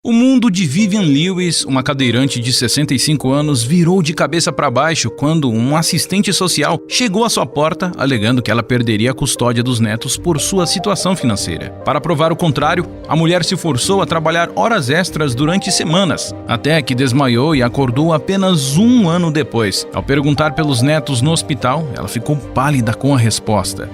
O mundo de Vivian Lewis, uma cadeirante de 65 anos, virou de cabeça para baixo quando um assistente social chegou à sua porta alegando que ela perderia a custódia dos netos por sua situação financeira. Para provar o contrário, a mulher se forçou a trabalhar horas extras durante semanas, até que desmaiou e acordou apenas um ano depois. Ao perguntar pelos netos no hospital, ela ficou pálida com a resposta.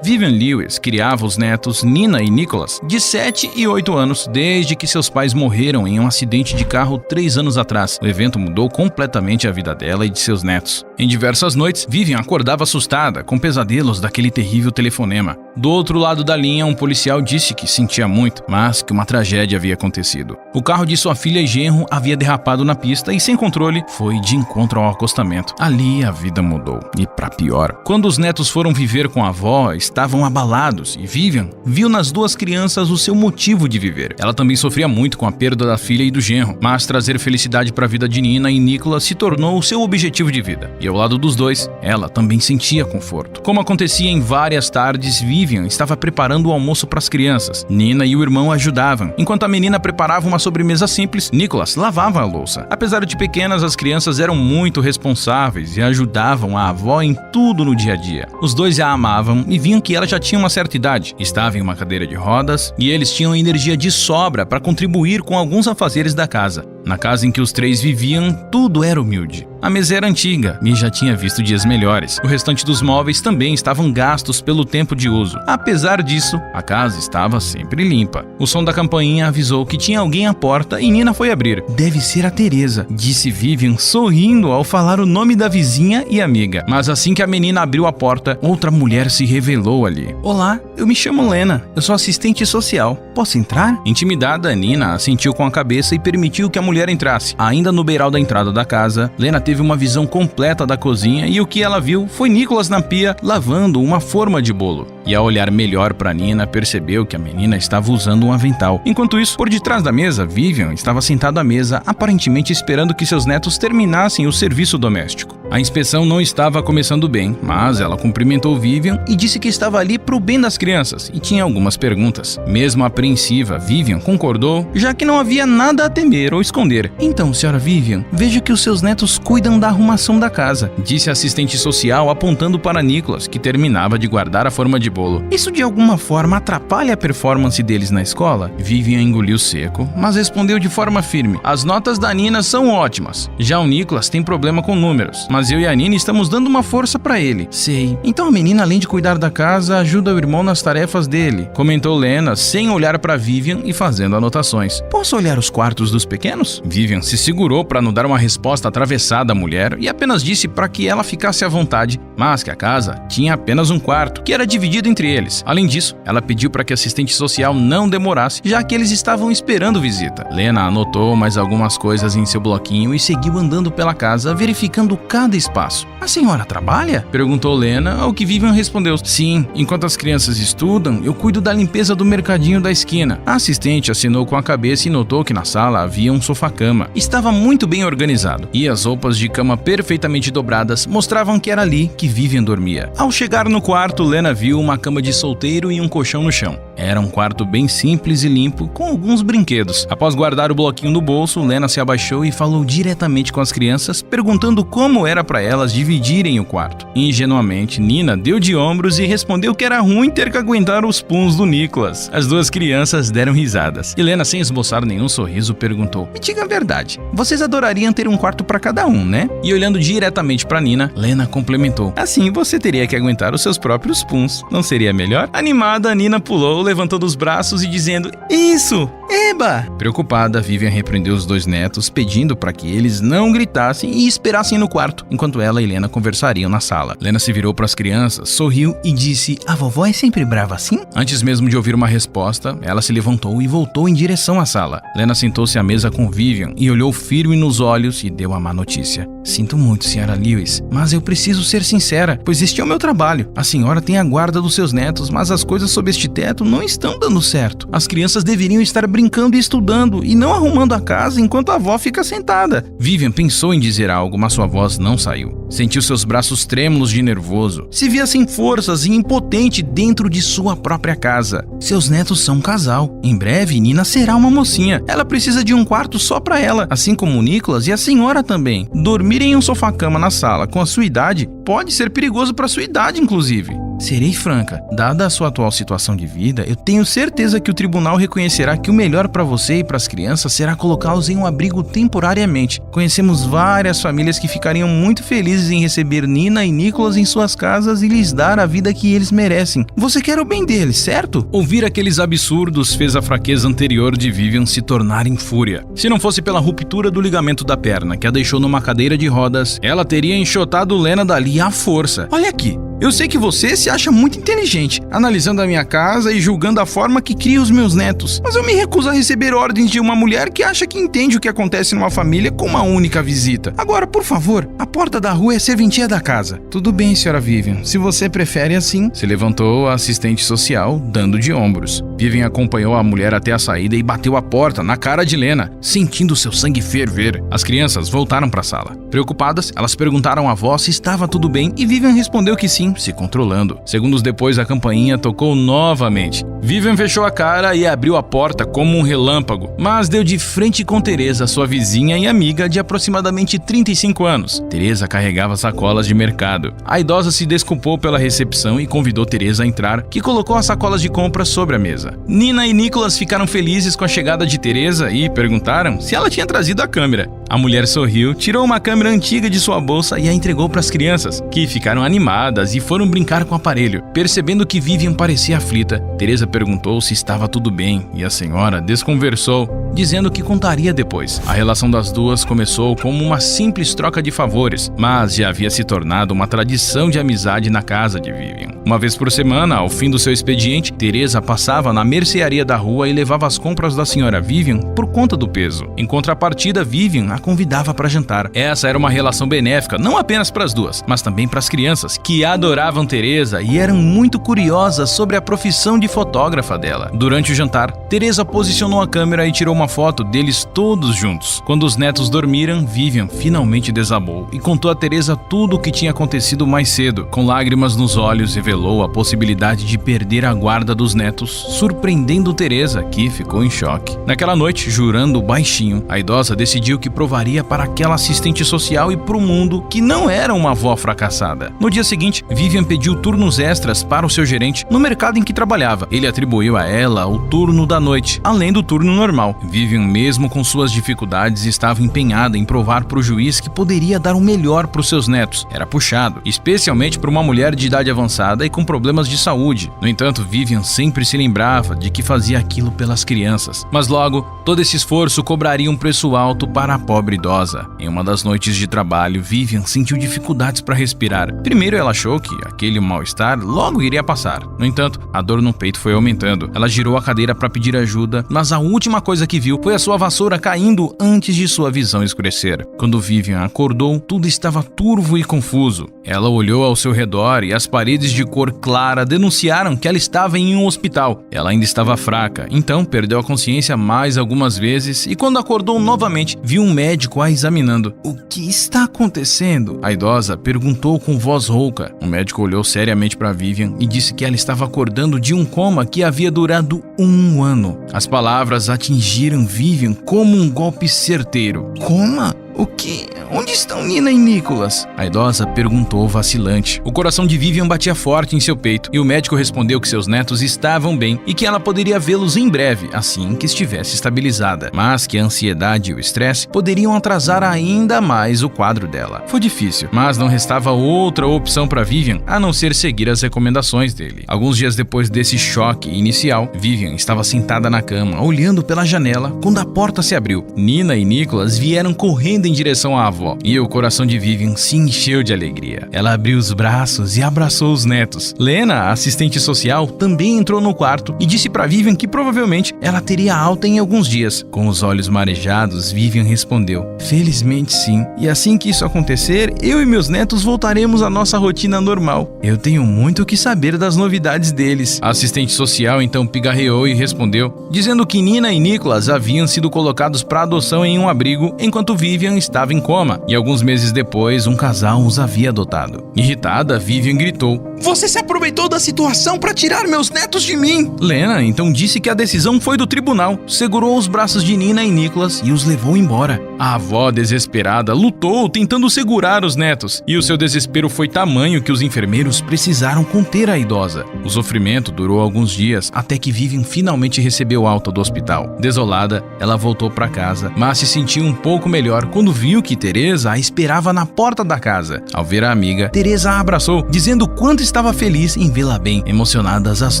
Vivian Lewis criava os netos Nina e Nicholas, de 7 e 8 anos, desde que seus pais morreram em um acidente de carro 3 anos atrás. O evento mudou completamente a vida dela e de seus netos. Em diversas noites, Vivian acordava assustada, com pesadelos daquele terrível telefonema. Do outro lado da linha, um policial disse que sentia muito, mas que uma tragédia havia acontecido. O carro de sua filha e genro havia derrapado na pista e, sem controle, foi de encontro ao acostamento. Ali a vida mudou, e para pior. Quando os netos foram viver com a avó, estavam abalados e Vivian viu nas duas crianças o seu motivo de viver. Ela também sofria muito com a perda da filha e do genro, mas trazer felicidade para a vida de Nina e Nicholas se tornou o seu objetivo de vida. E ao lado dos dois, ela também sentia conforto. Como acontecia em várias tardes, Vivian estava preparando o almoço para as crianças. Nina e o irmão ajudavam. Enquanto a menina preparava uma sobremesa simples, Nicholas lavava a louça. Apesar de pequenas, as crianças eram muito responsáveis e ajudavam a avó em tudo no dia a dia. Os dois a amavam e viam que ela já tinha uma certa idade, estava em uma cadeira de rodas e eles tinham energia de sobra para contribuir com alguns afazeres da casa. Na casa em que os três viviam, tudo era humilde. A mesa era antiga e já tinha visto dias melhores. O restante dos móveis também estavam gastos pelo tempo de uso. Apesar disso, a casa estava sempre limpa. O som da campainha avisou que tinha alguém à porta e Nina foi abrir. "Deve ser a Teresa", disse Vivian, sorrindo ao falar o nome da vizinha e amiga. Mas assim que a menina abriu a porta, outra mulher se revelou ali. "Olá, eu me chamo Lena. Eu sou assistente social. Posso entrar?" Intimidada, Nina assentiu com a cabeça e permitiu que a mulher entrasse. Ainda no beiral da entrada da casa, Lena teve uma visão completa da cozinha e o que ela viu foi Nicholas na pia lavando uma forma de bolo. E ao olhar melhor para Nina, percebeu que a menina estava usando um avental. Enquanto isso, por detrás da mesa, Vivian estava sentado à mesa, aparentemente esperando que seus netos terminassem o serviço doméstico. A inspeção não estava começando bem, mas ela cumprimentou Vivian e disse que estava ali para o bem das crianças e tinha algumas perguntas. Mesmo apreensiva, Vivian concordou, já que não havia nada a temer ou esconder. "Então, senhora Vivian, vejo que os seus netos cuidam da arrumação da casa", disse a assistente social apontando para Nicholas, que terminava de guardar a forma de bolo. "Isso de alguma forma atrapalha a performance deles na escola?" Vivian engoliu seco, mas respondeu de forma firme: "As notas da Nina são ótimas. Já o Nicholas tem problema com números, mas eu e a Nina estamos dando uma força pra ele." "Sei. Então a menina, além de cuidar da casa, ajuda o irmão nas tarefas dele", comentou Lena, sem olhar pra Vivian e fazendo anotações. "Posso olhar os quartos dos pequenos?" Vivian se segurou para não dar uma resposta atravessada à mulher e apenas disse para que ela ficasse à vontade, mas que a casa tinha apenas um quarto, que era dividido entre eles. Além disso, ela pediu para que a assistente social não demorasse, já que eles estavam esperando visita. Lena anotou mais algumas coisas em seu bloquinho e seguiu andando pela casa, verificando cada espaço. "A senhora trabalha?" perguntou Lena, ao que Vivian respondeu: "Sim, enquanto as crianças estudam, eu cuido da limpeza do mercadinho da esquina." A assistente assinou com a cabeça e notou que na sala havia um sofá-cama. Estava muito bem organizado, e as roupas de cama perfeitamente dobradas mostravam que era ali que Vivian dormia. Ao chegar no quarto, Lena viu uma cama de solteiro e um colchão no chão. Era um quarto bem simples e limpo, com alguns brinquedos. Após guardar o bloquinho no bolso, Lena se abaixou e falou diretamente com as crianças, perguntando como era para elas dividirem o quarto. Ingenuamente, Nina deu de ombros e respondeu que era ruim ter que aguentar os puns do Nicholas. As duas crianças deram risadas. E Lena, sem esboçar nenhum sorriso, perguntou: "Me diga a verdade, vocês adorariam ter um quarto para cada um, né?" E olhando diretamente para Nina, Lena complementou: "Assim você teria que aguentar os seus próprios puns. Não seria melhor?" Animada, Nina pulou, levantando os braços e dizendo: "Isso! Eba!" Preocupada, Vivian repreendeu os dois netos, pedindo para que eles não gritassem e esperassem no quarto, enquanto ela e Lena conversariam na sala. Lena se virou para as crianças, sorriu e disse: "A vovó é sempre brava assim?" Antes mesmo de ouvir uma resposta, ela se levantou e voltou em direção à sala. Lena sentou-se à mesa com Vivian e olhou firme nos olhos e deu a má notícia: "Sinto muito, senhora Lewis, mas eu preciso ser sincera, pois este é o meu trabalho. A senhora tem a guarda dos seus netos, mas as coisas sob este teto não estão dando certo. As crianças deveriam estar brincando e estudando e não arrumando a casa enquanto a avó fica sentada. Vivian pensou em dizer algo, mas sua voz não saiu. Sentiu seus braços trêmulos de nervoso. Se via sem forças e impotente dentro de sua própria casa. Seus netos são um casal. Em breve, Nina será uma mocinha. Ela precisa de um quarto só pra ela, assim como o Nicholas e a senhora também. Dormir em um sofá-cama na sala com a sua idade pode ser perigoso pra sua idade, inclusive. Serei franca, dada a sua atual situação de vida, eu tenho certeza que o tribunal reconhecerá que o melhor para você e para as crianças será colocá-los em um abrigo temporariamente. Conhecemos várias famílias que ficariam muito felizes em receber Nina e Nicholas em suas casas e lhes dar a vida que eles merecem. Você quer o bem deles, certo? Ouvir aqueles absurdos fez a fraqueza anterior de Vivian se tornar em fúria. Se não fosse pela ruptura do ligamento da perna que a deixou numa cadeira de rodas, ela teria enxotado Lena dali à força. Olha aqui. Eu sei que você se acha muito inteligente, analisando a minha casa e julgando a forma que cria os meus netos. Mas eu me recuso a receber ordens de uma mulher que acha que entende o que acontece numa família com uma única visita. Agora, por favor, a porta da rua é serventia da casa. Tudo bem, senhora Vivian, se você prefere assim. Se levantou a assistente social, dando de ombros. Vivian acompanhou a mulher até a saída e bateu a porta na cara de Lena, sentindo seu sangue ferver. As crianças voltaram para a sala. Preocupadas, elas perguntaram à avó se estava tudo bem e Vivian respondeu que sim, se controlando. Segundos depois, a campainha tocou novamente. Vivian fechou a cara e abriu a porta como um relâmpago, mas deu de frente com Teresa, sua vizinha e amiga de aproximadamente 35 anos. Teresa carregava sacolas de mercado. A idosa se desculpou pela recepção e convidou Teresa a entrar, que colocou as sacolas de compras sobre a mesa. Nina e Nicholas ficaram felizes com a chegada de Teresa e perguntaram se ela tinha trazido a câmera. A mulher sorriu, tirou uma câmera antiga de sua bolsa e a entregou para as crianças, que ficaram animadas e foram brincar com o aparelho. Percebendo que Vivian parecia aflita, Teresa perguntou se estava tudo bem e a senhora desconversou, dizendo que contaria depois. A relação das duas começou como uma simples troca de favores, mas já havia se tornado uma tradição de amizade na casa de Vivian. Uma vez por semana, ao fim do seu expediente, Teresa passava na mercearia da rua e levava as compras da senhora Vivian por conta do peso. Em contrapartida, Vivian a convidava para jantar. Essa era uma relação benéfica, não apenas para as duas, mas também para as crianças, que adoravam Teresa e eram muito curiosas sobre a profissão de fotógrafa dela. Durante o jantar, Teresa posicionou a câmera e tirou uma foto deles todos juntos. Quando os netos dormiram, Vivian finalmente desabou e contou a Teresa tudo o que tinha acontecido mais cedo. Com lágrimas nos olhos, revelou a possibilidade de perder a guarda dos netos, surpreendendo Teresa, que ficou em choque. Naquela noite, jurando baixinho, a idosa decidiu que provaria para aquela assistente social e para o mundo que não era uma avó fracassada. No dia seguinte, Vivian pediu turnos extras para o seu gerente no mercado em que trabalhava. Ele atribuiu a ela o turno da noite, além do turno normal. Vivian, mesmo com suas dificuldades, estava empenhada em provar para o juiz que poderia dar o melhor para os seus netos. Era puxado, especialmente para uma mulher de idade avançada e com problemas de saúde. No entanto, Vivian sempre se lembrava de que fazia aquilo pelas crianças. Mas logo, todo esse esforço cobraria um preço alto para a pobre idosa. Em uma das noites de trabalho, Vivian sentiu dificuldades para respirar. Primeiro, ela achou que aquele mal-estar logo iria passar. No entanto, a dor no peito foi aumentando. Ela girou a cadeira para pedir ajuda, mas a última coisa que viu foi a sua vassoura caindo antes de sua visão escurecer. Quando Vivian acordou, tudo estava turvo e confuso. Ela olhou ao seu redor e as paredes de cor clara denunciaram que ela estava em um hospital. Ela ainda estava fraca, então perdeu a consciência mais algumas vezes e quando acordou novamente, viu um médico a examinando. "O que está acontecendo?" A idosa perguntou com voz rouca. O médico olhou seriamente para Vivian e disse que ela estava acordando de um coma que havia durado 1 ano. As palavras atingiram Vivian como um golpe certeiro. "Coma? O quê? Onde estão Nina e Nicholas?" A idosa perguntou vacilante. O coração de Vivian batia forte em seu peito e o médico respondeu que seus netos estavam bem e que ela poderia vê-los em breve, assim que estivesse estabilizada, mas que a ansiedade e o estresse poderiam atrasar ainda mais o quadro dela. Foi difícil, mas não restava outra opção para Vivian a não ser seguir as recomendações dele. Alguns dias depois desse choque inicial, Vivian estava sentada na cama, olhando pela janela, quando a porta se abriu. Nina e Nicholas vieram correndo em direção à avó, e o coração de Vivian se encheu de alegria. Ela abriu os braços e abraçou os netos. Lena, a assistente social, também entrou no quarto e disse para Vivian que provavelmente ela teria alta em alguns dias. Com os olhos marejados, Vivian respondeu: "Felizmente sim, e assim que isso acontecer, eu e meus netos voltaremos à nossa rotina normal. Eu tenho muito o que saber das novidades deles." A assistente social então pigarreou e respondeu, dizendo que Nina e Nicholas haviam sido colocados para adoção em um abrigo enquanto Vivian estava em coma, e alguns meses depois um casal os havia adotado. Irritada, Vivian gritou: "Você se aproveitou da situação para tirar meus netos de mim!" Lena então disse que a decisão foi do tribunal, segurou os braços de Nina e Nicholas e os levou embora. A avó, desesperada, lutou tentando segurar os netos, e o seu desespero foi tamanho que os enfermeiros precisaram conter a idosa. O sofrimento durou alguns dias até que Vivian finalmente recebeu alta do hospital. Desolada, ela voltou para casa, mas se sentiu um pouco melhor quando viu que Teresa a esperava na porta da casa. Ao ver a amiga, Teresa a abraçou, dizendo quanto estava feliz em vê-la bem. Emocionadas, as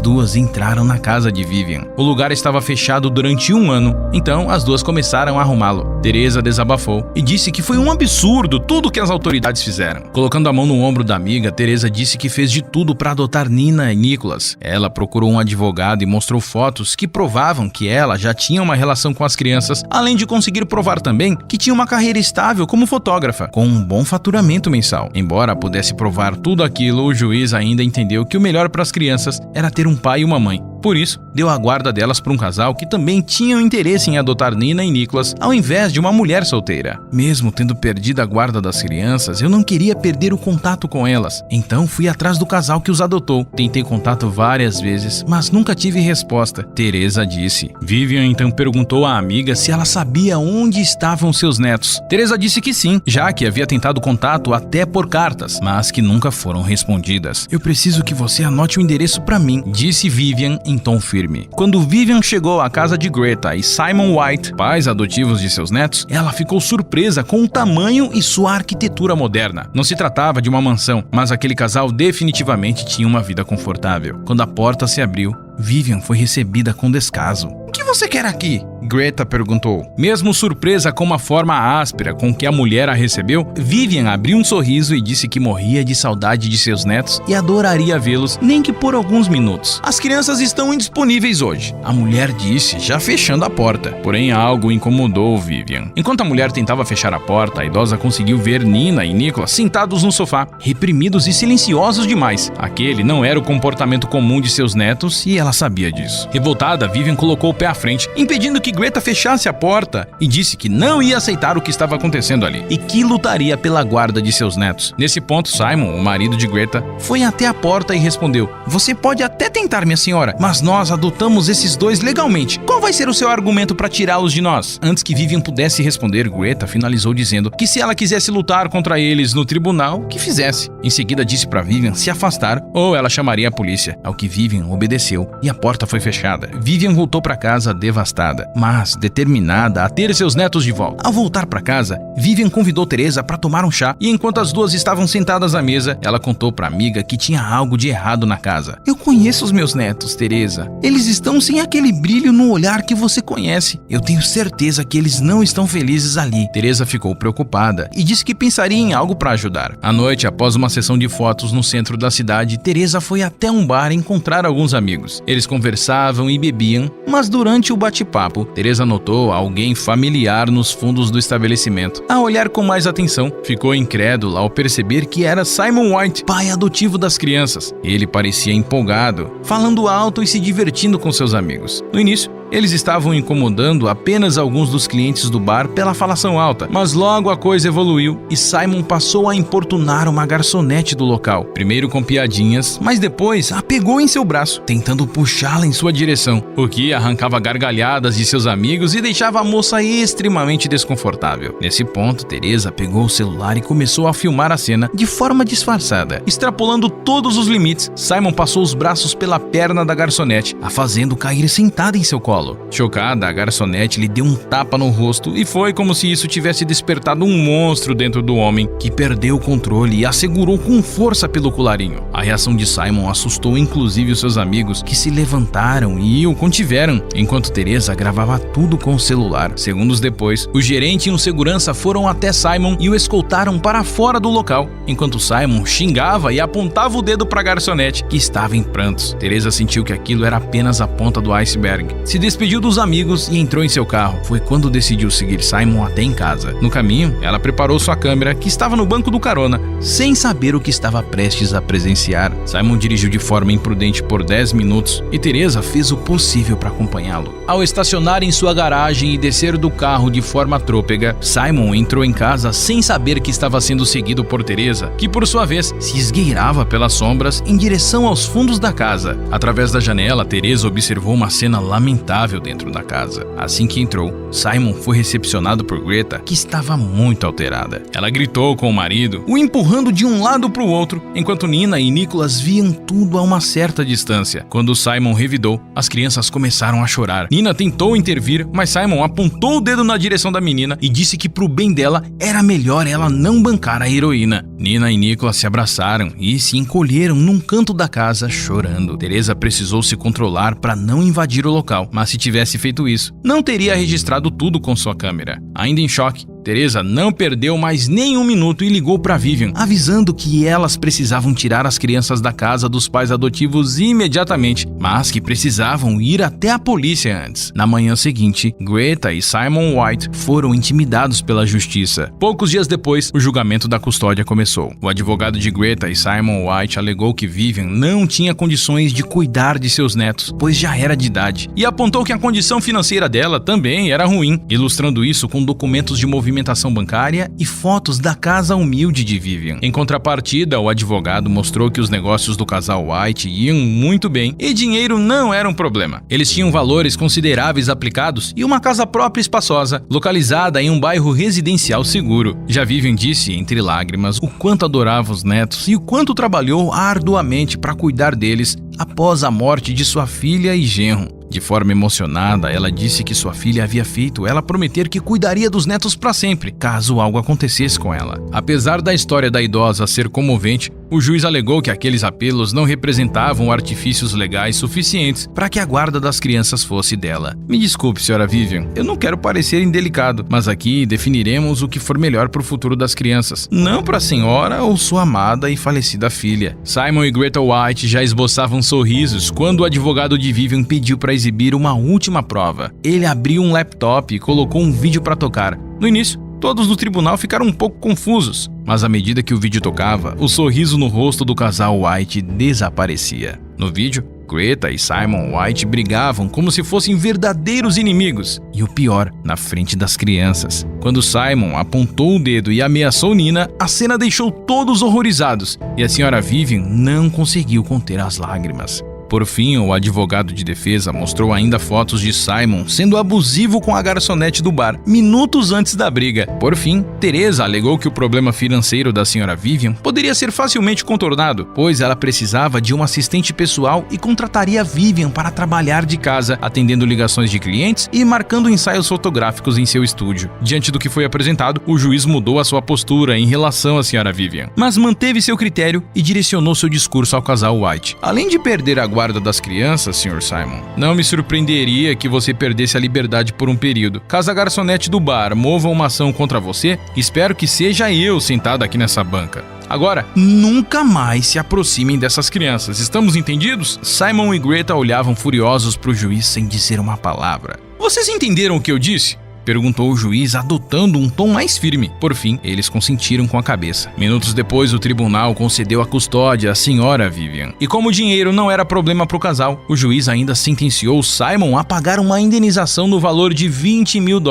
duas entraram na casa de Vivian. O lugar estava fechado durante 1 ano, então as duas começaram a arrumá-lo. Teresa desabafou e disse que foi um absurdo tudo que as autoridades fizeram. Colocando a mão no ombro da amiga, Teresa disse que fez de tudo para adotar Nina e Nicholas. Ela procurou um advogado e mostrou fotos que provavam que ela já tinha uma relação com as crianças, além de conseguir provar também que tinha uma carreira estável como fotógrafa, com um bom faturamento mensal. Embora pudesse provar tudo aquilo, o juiz ainda entendeu que o melhor para as crianças era ter um pai e uma mãe. Por isso, deu a guarda delas para um casal que também tinha interesse em adotar Nina e Nicholas, ao invés de uma mulher solteira. Mesmo tendo perdido a guarda das crianças, eu não queria perder o contato com elas. Então fui atrás do casal que os adotou. Tentei contato várias vezes, mas nunca tive resposta, Teresa disse. Vivian então perguntou à amiga se ela sabia onde estavam seus netos. Teresa disse que sim, já que havia tentado contato até por cartas, mas que nunca foram respondidas. "Eu preciso que você anote o endereço para mim", disse Vivian em tom firme. Quando Vivian chegou à casa de Greta e Simon White, pais adotivos de seus netos, ela ficou surpresa com o tamanho e sua arquitetura moderna. Não se tratava de uma mansão, mas aquele casal definitivamente tinha uma vida confortável. Quando a porta se abriu, Vivian foi recebida com descaso. "O que você quer aqui?" Greta perguntou. Mesmo surpresa com a forma áspera com que a mulher a recebeu, Vivian abriu um sorriso e disse que morria de saudade de seus netos e adoraria vê-los, nem que por alguns minutos. "As crianças estão indisponíveis hoje", a mulher disse, já fechando a porta. Porém, algo incomodou Vivian. Enquanto a mulher tentava fechar a porta, a idosa conseguiu ver Nina e Nicholas sentados no sofá, reprimidos e silenciosos demais. Aquele não era o comportamento comum de seus netos e ela sabia disso. Revoltada, Vivian colocou o pé à frente, impedindo que Greta fechasse a porta, e disse que não ia aceitar o que estava acontecendo ali e que lutaria pela guarda de seus netos. Nesse ponto, Simon, o marido de Greta, foi até a porta e respondeu: "Você pode até tentar, minha senhora, mas nós adotamos esses dois legalmente. Qual vai ser o seu argumento para tirá-los de nós?" Antes que Vivian pudesse responder, Greta finalizou dizendo que se ela quisesse lutar contra eles no tribunal, que fizesse. Em seguida disse para Vivian se afastar ou ela chamaria a polícia, ao que Vivian obedeceu e a porta foi fechada. Vivian voltou para casa devastada, mas determinada a ter seus netos de volta. Ao voltar para casa, Vivian convidou Teresa para tomar um chá e enquanto as duas estavam sentadas à mesa, ela contou para a amiga que tinha algo de errado na casa. "Eu conheço os meus netos, Teresa. Eles estão sem aquele brilho no olhar que você conhece. Eu tenho certeza que eles não estão felizes ali." Teresa ficou preocupada e disse que pensaria em algo para ajudar. À noite, após uma sessão de fotos no centro da cidade, Teresa foi até um bar encontrar alguns amigos. Eles conversavam e bebiam, mas durante o bate-papo, Teresa notou alguém familiar nos fundos do estabelecimento. A olhar com mais atenção, ficou incrédula ao perceber que era Simon White, pai adotivo das crianças. Ele parecia empolgado, falando alto e se divertindo com seus amigos. No início, eles estavam incomodando apenas alguns dos clientes do bar pela falação alta, mas logo a coisa evoluiu e Simon passou a importunar uma garçonete do local. Primeiro com piadinhas, mas depois a pegou em seu braço, tentando puxá-la em sua direção, o que arrancava gargalhadas de seus amigos e deixava a moça extremamente desconfortável. Nesse ponto, Teresa pegou o celular e começou a filmar a cena de forma disfarçada. Extrapolando todos os limites, Simon passou os braços pela perna da garçonete, a fazendo cair sentada em seu colo. colo. Chocada, a garçonete lhe deu um tapa no rosto e foi como se isso tivesse despertado um monstro dentro do homem, que perdeu o controle e a segurou com força pelo colarinho. A reação de Simon assustou inclusive os seus amigos, que se levantaram e o contiveram, enquanto Teresa gravava tudo com o celular. Segundos depois, o gerente e um segurança foram até Simon e o escoltaram para fora do local, enquanto Simon xingava e apontava o dedo para a garçonete, que estava em prantos. Teresa sentiu que aquilo era apenas a ponta do iceberg. Se despediu dos amigos e entrou em seu carro. Foi quando decidiu seguir Simon até em casa. No caminho, ela preparou sua câmera, que estava no banco do carona, sem saber o que estava prestes a presenciar. Simon dirigiu de forma imprudente por 10 minutos e Teresa fez o possível para acompanhá-lo. Ao estacionar em sua garagem e descer do carro de forma trôpega, Simon entrou em casa sem saber que estava sendo seguido por Teresa, que por sua vez se esgueirava pelas sombras em direção aos fundos da casa. Através da janela, Teresa observou uma cena lamentável dentro da casa. Assim que entrou, Simon foi recepcionado por Greta, que estava muito alterada. Ela gritou com o marido, o empurrando de um lado para o outro, enquanto Nina e Nicholas viam tudo a uma certa distância. Quando Simon revidou, as crianças começaram a chorar. Nina tentou intervir, mas Simon apontou o dedo na direção da menina e disse que pro bem dela era melhor ela não bancar a heroína. Nina e Nicholas se abraçaram e se encolheram num canto da casa chorando. Teresa precisou se controlar para não invadir o local, mas se tivesse feito isso, não teria registrado tudo com sua câmera. Ainda em choque, Teresa não perdeu mais nem um minuto e ligou para Vivian, avisando que elas precisavam tirar as crianças da casa dos pais adotivos imediatamente, mas que precisavam ir até a polícia antes. Na manhã seguinte, Greta e Simon White foram intimidados pela justiça. Poucos dias depois, o julgamento da custódia começou. O advogado de Greta e Simon White alegou que Vivian não tinha condições de cuidar de seus netos, pois já era de idade, e apontou que a condição financeira dela também era ruim, ilustrando isso com documentos de movimentação bancária e fotos da casa humilde de Vivian. Em contrapartida, o advogado mostrou que os negócios do casal White iam muito bem e dinheiro não era um problema. Eles tinham valores consideráveis aplicados e uma casa própria espaçosa, localizada em um bairro residencial seguro. Já Vivian disse, entre lágrimas, o quanto adorava os netos e o quanto trabalhou arduamente para cuidar deles após a morte de sua filha e genro. De forma emocionada, ela disse que sua filha havia feito ela prometer que cuidaria dos netos para sempre, caso algo acontecesse com ela. Apesar da história da idosa ser comovente, o juiz alegou que aqueles apelos não representavam artifícios legais suficientes para que a guarda das crianças fosse dela. Me desculpe, senhora Vivian, eu não quero parecer indelicado, mas aqui definiremos o que for melhor para o futuro das crianças, não para a senhora ou sua amada e falecida filha. Simon e Greta White já esboçavam sorrisos quando o advogado de Vivian pediu para exibir uma última prova. Ele abriu um laptop e colocou um vídeo para tocar. No início, todos no tribunal ficaram um pouco confusos, mas à medida que o vídeo tocava, o sorriso no rosto do casal White desaparecia. No vídeo, Greta e Simon White brigavam como se fossem verdadeiros inimigos, e o pior, na frente das crianças. Quando Simon apontou o dedo e ameaçou Nina, a cena deixou todos horrorizados, e a senhora Vivian não conseguiu conter as lágrimas. Por fim, o advogado de defesa mostrou ainda fotos de Simon sendo abusivo com a garçonete do bar, minutos antes da briga. Por fim, Teresa alegou que o problema financeiro da senhora Vivian poderia ser facilmente contornado, pois ela precisava de um assistente pessoal e contrataria Vivian para trabalhar de casa, atendendo ligações de clientes e marcando ensaios fotográficos em seu estúdio. Diante do que foi apresentado, o juiz mudou a sua postura em relação à senhora Vivian, mas manteve seu critério e direcionou seu discurso ao casal White. Além de perder a guarda das crianças, Sr. Simon, não me surpreenderia que você perdesse a liberdade por um período. Caso a garçonete do bar mova uma ação contra você, espero que seja eu sentado aqui nessa banca. Agora, nunca mais se aproximem dessas crianças. Estamos entendidos? Simon e Greta olhavam furiosos para o juiz sem dizer uma palavra. Vocês entenderam o que eu disse? Perguntou o juiz, adotando um tom mais firme. Por fim, eles consentiram com a cabeça. Minutos depois, o tribunal concedeu a custódia à senhora Vivian. E como o dinheiro não era problema para o casal, o juiz ainda sentenciou Simon a pagar uma indenização no valor de $20 mil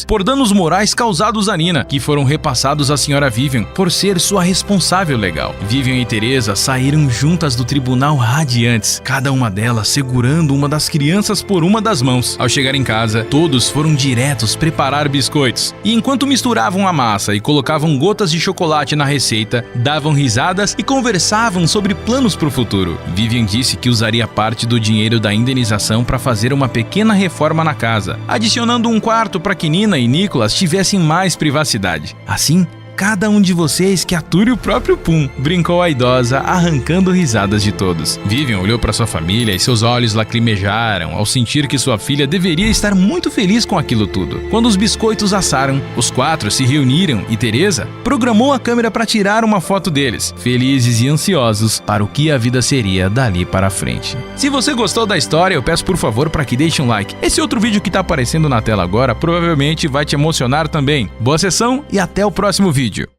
por danos morais causados a Nina, que foram repassados à senhora Vivian por ser sua responsável legal. Vivian e Teresa saíram juntas do tribunal radiantes, cada uma delas segurando uma das crianças por uma das mãos. Ao chegar em casa, todos foram diretos preparar biscoitos. E enquanto misturavam a massa e colocavam gotas de chocolate na receita, davam risadas e conversavam sobre planos para o futuro. Vivian disse que usaria parte do dinheiro da indenização para fazer uma pequena reforma na casa, adicionando um quarto para que Nina e Nicholas tivessem mais privacidade. Assim, cada um de vocês que ature o próprio pum, brincou a idosa, arrancando risadas de todos. Vivian olhou para sua família e seus olhos lacrimejaram ao sentir que sua filha deveria estar muito feliz com aquilo tudo. Quando os biscoitos assaram, os quatro se reuniram e Teresa programou a câmera para tirar uma foto deles, felizes e ansiosos para o que a vida seria dali para frente. Se você gostou da história, eu peço por favor para que deixe um like. Esse outro vídeo que está aparecendo na tela agora provavelmente vai te emocionar também. Boa sessão e até o próximo vídeo.